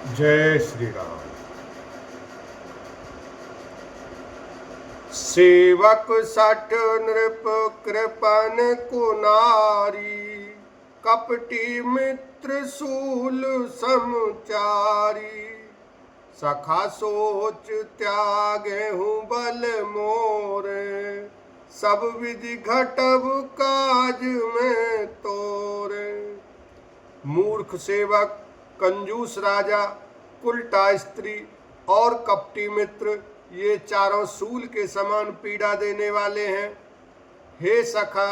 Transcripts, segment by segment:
जय श्री राम। सेवक सठ नृप कृपन कुनारी, कपटी मित्र सूल समचारी। सखा सोच त्यागे हूँ बल मोरे, सब विधि घटब काज में तोरे। मूर्ख सेवक, कंजूस राजा, उल्टा स्त्री और कपटी मित्र, ये चारों सूल के समान पीड़ा देने वाले हैं। हे सखा,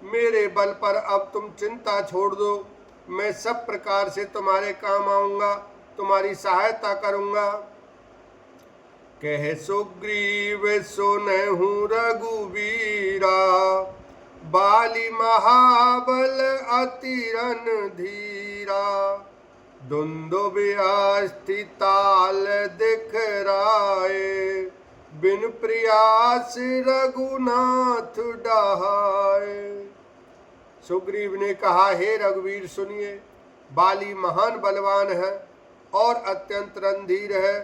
मेरे बल पर अब तुम चिंता छोड़ दो। मैं सब प्रकार से तुम्हारे काम आऊंगा, तुम्हारी सहायता करूंगा। कह सुग्रीव सुनहु रघुवीरा, बाली महाबल अति रणधीरा। दुंदुभि ताल दिखराए, बिन प्रयास रघुनाथ डहाए। सुग्रीव ने कहा, हे रघुवीर सुनिए, बाली महान बलवान है और अत्यंत रणधीर है।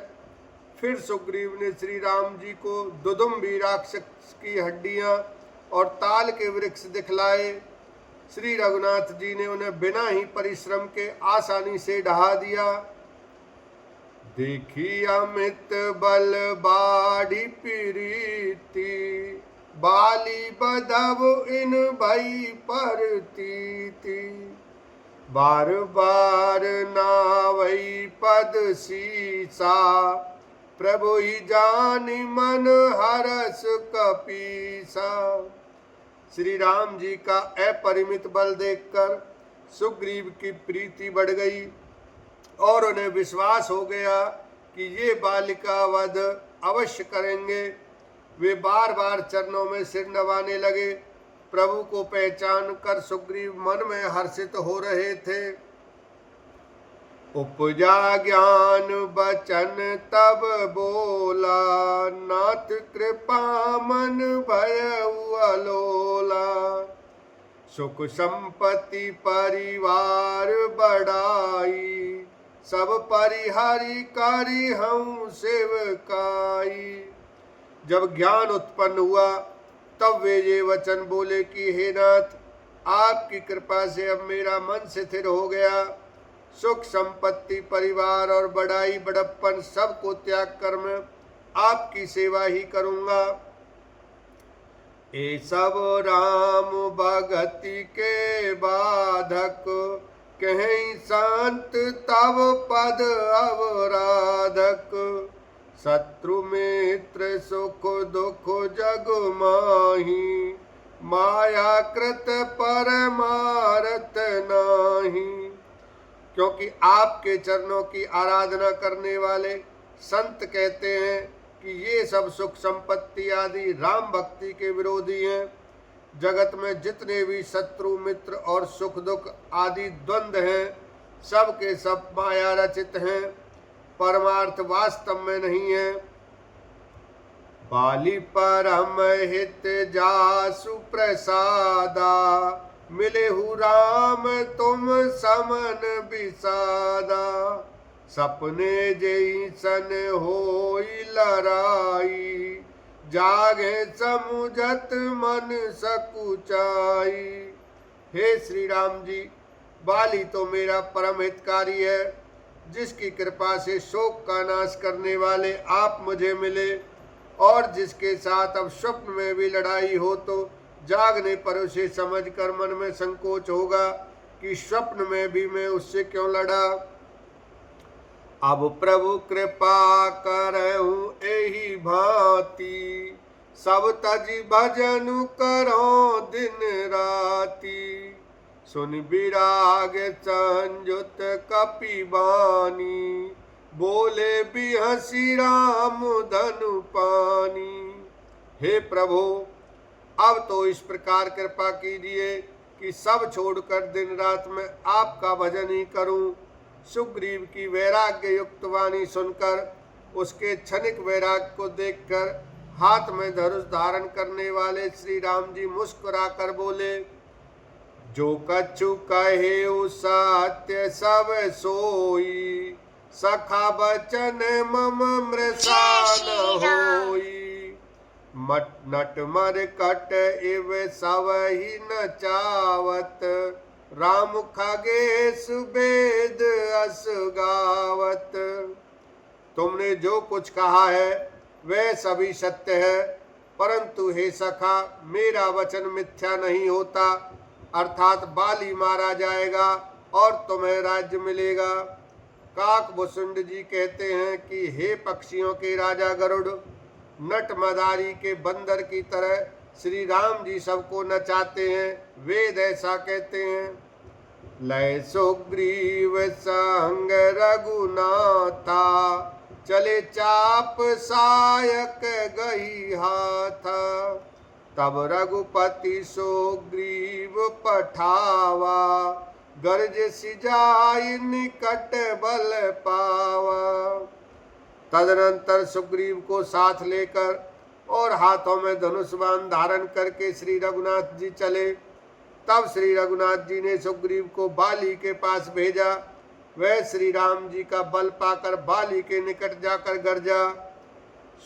फिर सुग्रीव ने श्री राम जी को दुदुम्बी राक्षस की हड्डियां और ताल के वृक्ष दिखलाए। श्री रघुनाथ जी ने उन्हें बिना ही परिश्रम के आसानी से ढहा दिया। देखी अमित बल बाढ़ी प्रीति, बाली बधव इन भई परतीति। बार बार नावई पद सीसा, प्रभु ही जानि मन हरस कपीसा। श्री राम जी का अपरिमित बल देखकर सुग्रीव की प्रीति बढ़ गई और उन्हें विश्वास हो गया कि ये बालिका वध अवश्य करेंगे। वे बार बार चरणों में सिर नवाने लगे। प्रभु को पहचान कर सुग्रीव मन में हर्षित हो रहे थे। उपजा ज्ञान बचन तब बोला, नाथ कृपा मन भयउ अलोला। सुख संपत्ति परिवार बढ़ाई, सब परिहरि करि हूँ सेवकाई। जब ज्ञान उत्पन्न हुआ तब वे ये वचन बोले कि हे नाथ, आपकी कृपा से अब मेरा मन स्थिर हो गया। सुख संपत्ति परिवार और बड़ाई बड़प्पन सबको त्याग कर मैं आपकी सेवा ही करूंगा। ए सब राम भगति के बाधक, कहीं संत तब पद अवराधक। शत्रु मित्र सुख दुख जग माही, माया कृत परमारथ नाही। क्योंकि आपके चरणों की आराधना करने वाले संत कहते हैं कि ये सब सुख संपत्ति आदि राम भक्ति के विरोधी हैं। जगत में जितने भी शत्रु मित्र और सुख दुख आदि द्वंद्व हैं, सब के सब माया रचित हैं, परमार्थ वास्तव में नहीं है। बाली परम हित जासु प्रसादा, मिले हु राम तुम समन विसादा। सपने जैसन होई लड़ाई, जागे समुझत मन सकुचाई। हे श्री राम जी, बाली तो मेरा परम हितकारी है, जिसकी कृपा से शोक का नाश करने वाले आप मुझे मिले, और जिसके साथ अब स्वप्न में भी लड़ाई हो तो जागने पर उसे समझकर मन में संकोच होगा कि स्वप्न में भी मैं उससे क्यों लड़ा। अब प्रभु कृपा करहूँ एही भांति, सब तजी भजन करो दिन राति। सुन विराग संजुत कपि बानी, बोले बिहसी राम धनु पानी। हे प्रभु, अब तो इस प्रकार कृपा कीजिए कि सब छोड़कर दिन रात में आपका भजन ही करूं। सुग्रीव की वैराग्य युक्त वाणी सुनकर, उसके क्षणिक वैराग्य को देखकर हाथ में धनुष धारण करने वाले श्री राम जी मुस्कुराकर बोले, जो कछु कहे सत्य सब सोई, सखा बचन मम मृषा न होई। नट मर कट इव सवहि न चावत, राम खगेश वेद अस गावत। तुमने जो कुछ कहा है वह सभी सत्य है, परंतु हे सखा मेरा वचन मिथ्या नहीं होता, अर्थात बाली मारा जाएगा और तुम्हें राज्य मिलेगा। काकभूषुंड जी कहते हैं कि हे पक्षियों के राजा गरुड़, नट मदारी के बंदर की तरह श्री राम जी सबको नचाते हैं। वेद ऐसा कहते हैं, लय सुग्रीव संग रघुनाथा, चले चाप सायक गई हाथा। तब रघुपति सुग्रीव पठावा, गर्ज सिजाई निकट बल पावा। तदनंतर सुग्रीव को साथ लेकर और हाथों में धनुष बाण धारण करके श्री रघुनाथ जी चले। तब श्री रघुनाथ जी ने सुग्रीव को बाली के पास भेजा। वह श्री राम जी का बल पाकर बाली के निकट जाकर गरजा,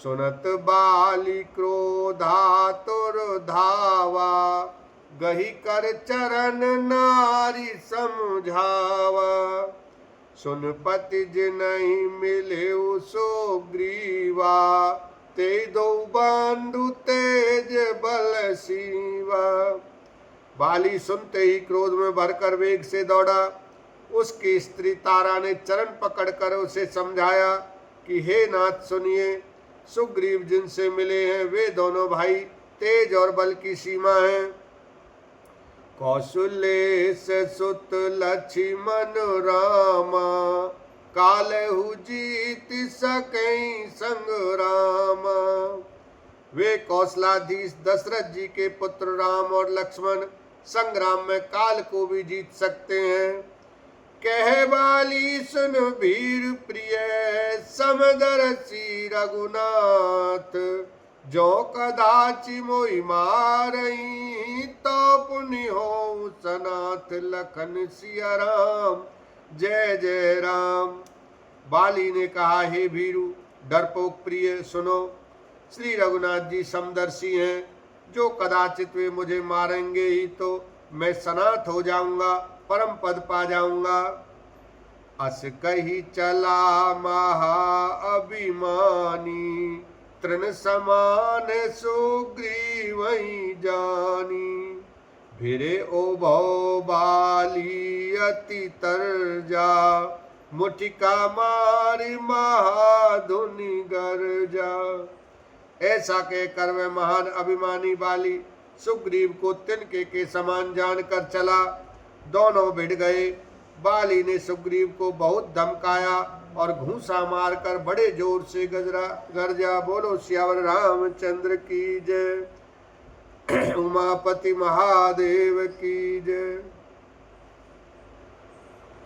सुनत बाली क्रोधातुर धावा, गही कर चरण नारी समझावा। सुन पति जिनहि मिले सुग्रीवा, ते दो बंधु तेज बल सीवा। बाली सुनते ही क्रोध में भरकर वेग से दौड़ा। उसकी स्त्री तारा ने चरण पकड़कर उसे समझाया कि हे नाथ सुनिए, सुग्रीव जिनसे मिले हैं वे दोनों भाई तेज और बल की सीमा हैं। कौशलेश सुत लक्ष्मण रामा, कालहु जीत सकई संग्रामा। वे कौशलाधीश दशरथ जी के पुत्र राम और लक्ष्मण संग्राम में काल को भी जीत सकते हैं। कह बाली सुन वीर प्रिय, समदर्शी रघुनाथ, जो कदाचि मोहि मारई, तो पुनि हो सनाथ। लखन सिया राम, जय जय राम। बाली ने कहा, हे भीरु डरपोक प्रिय सुनो, श्री रघुनाथ जी समदर्शी हैं, जो कदाचित वे मुझे मारेंगे ही तो मैं सनाथ हो जाऊंगा, परम पद पा जाऊंगा। अस कही चला महा अभिमानी, तृण समान सुग्रीव जानी। फिरे ओ भौ बाली अति तरजा, मुठिका मारी महाधुनि गरजा। ऐसा कहकर वह महान अभिमानी बाली सुग्रीव को तिनके के समान जानकर चला। दोनों भिड़ गए। बाली ने सुग्रीव को बहुत धमकाया और घूंसा मारकर बड़े जोर से गरजा। बोलो सियावर रामचंद्र की जय, उमापति महादेव की जय।